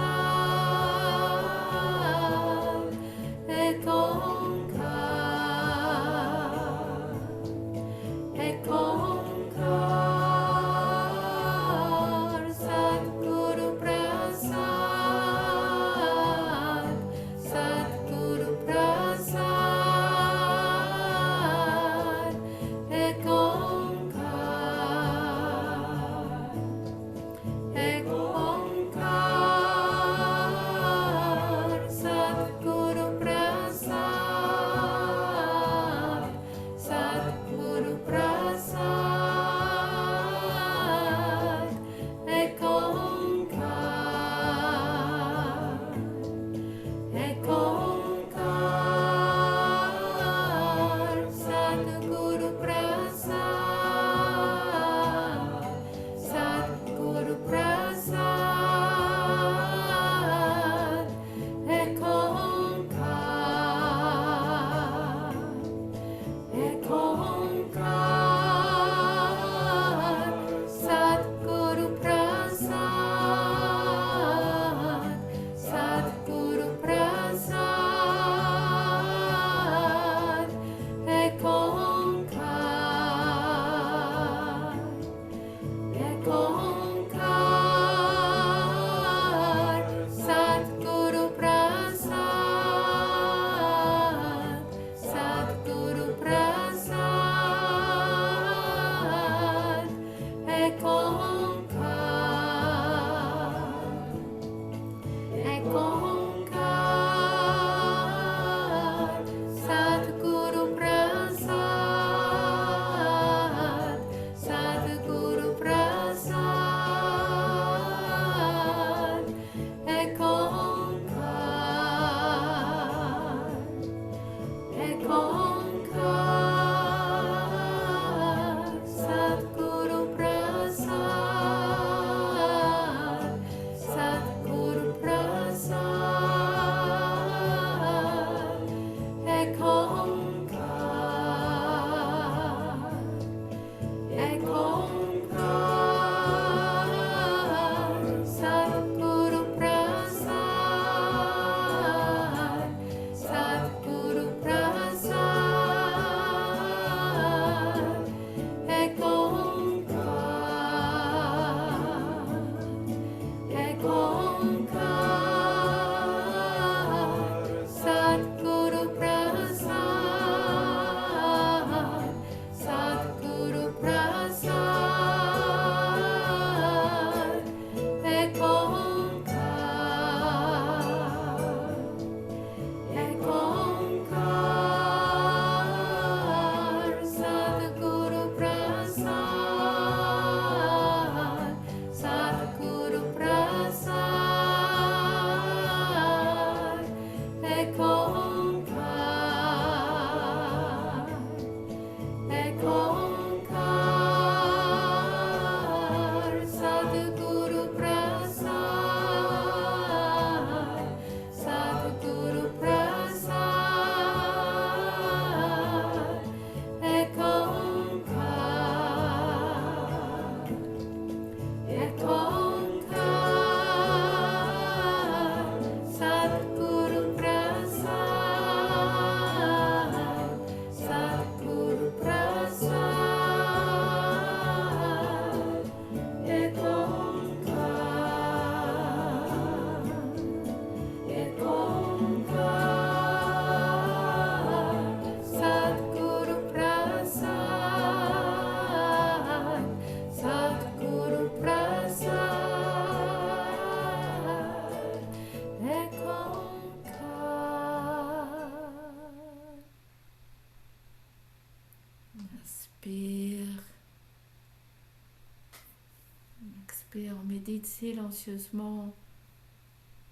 médite silencieusement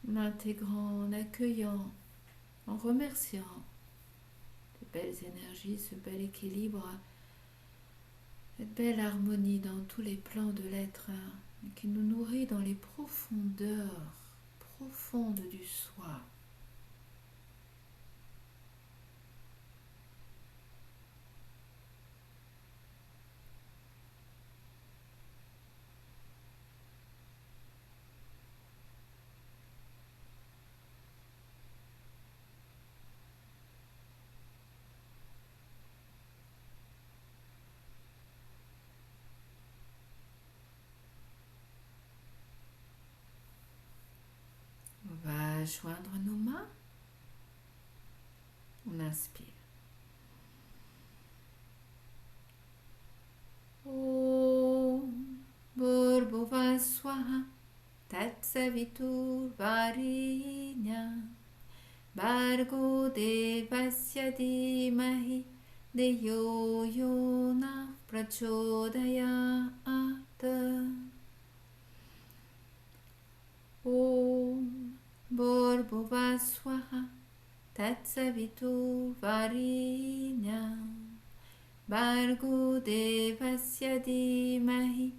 en intégrant, en accueillant, en remerciant ces belles énergies, ce bel équilibre, cette belle harmonie dans tous les plans de l'être qui nous nourrit dans les profondeurs profondes du soi. On va joindre nos mains. On inspire. Om Bhurvubhuva Swaha Tatsavitur Varenyam Bhargo Devasya Dhimahi Deyo Yona Prachodayat. Om Bhurvubhuva Swaha Tatsavitur Varenyam Bhargo Devasya Dhimahi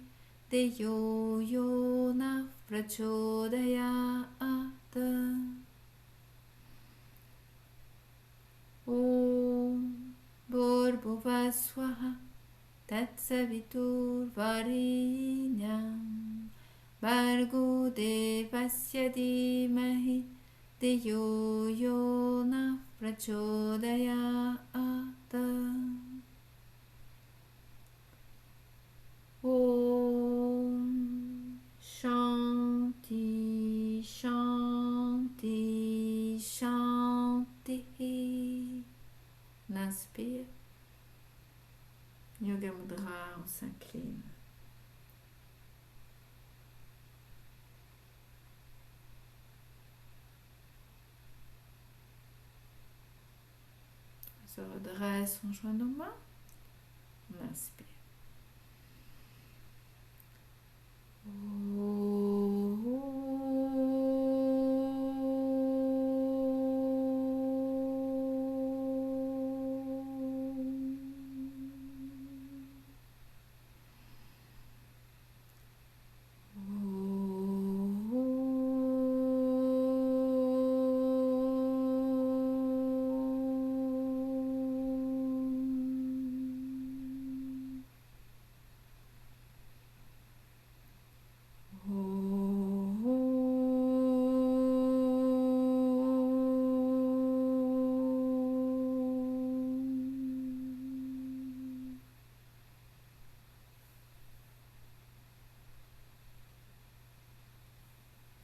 Deyo Yona Prachodayat. Om Bhurvubhuva Swaha Tatsavitur Varenyam Bhargo Devasya Dhimahi Deyo Yona Prachodayat. Om Shanti Shanti Shanti. On inspire. Yoga Mudra, on s'incline. On se redresse, on joint nos mains. On inspire.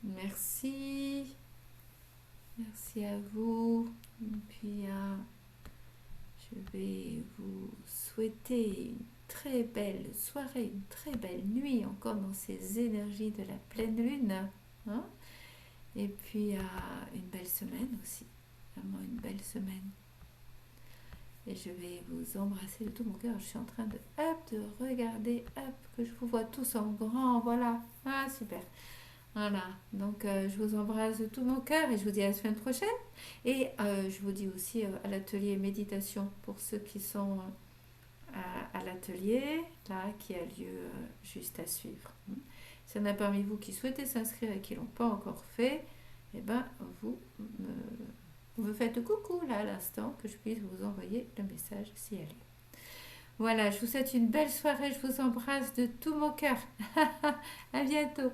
Merci. Merci à vous. Et puis, je vais vous souhaiter une très belle soirée, une très belle nuit, encore dans ces énergies de la pleine lune. Hein. Et puis, une belle semaine aussi. Vraiment une belle semaine. Et je vais vous embrasser de tout mon cœur. Je suis en train de regarder, que je vous vois tous en grand. Voilà. Ah, super. Voilà, donc je vous embrasse de tout mon cœur et je vous dis à la semaine prochaine. Et je vous dis aussi à l'atelier méditation pour ceux qui sont à l'atelier, là, qui a lieu juste à suivre. S'il y en a parmi vous qui souhaitez s'inscrire et qui ne l'ont pas encore fait, eh ben, vous me faites coucou là à l'instant, que je puisse vous envoyer le message s'il y a lieu. Voilà, je vous souhaite une belle soirée, je vous embrasse de tout mon cœur. À bientôt.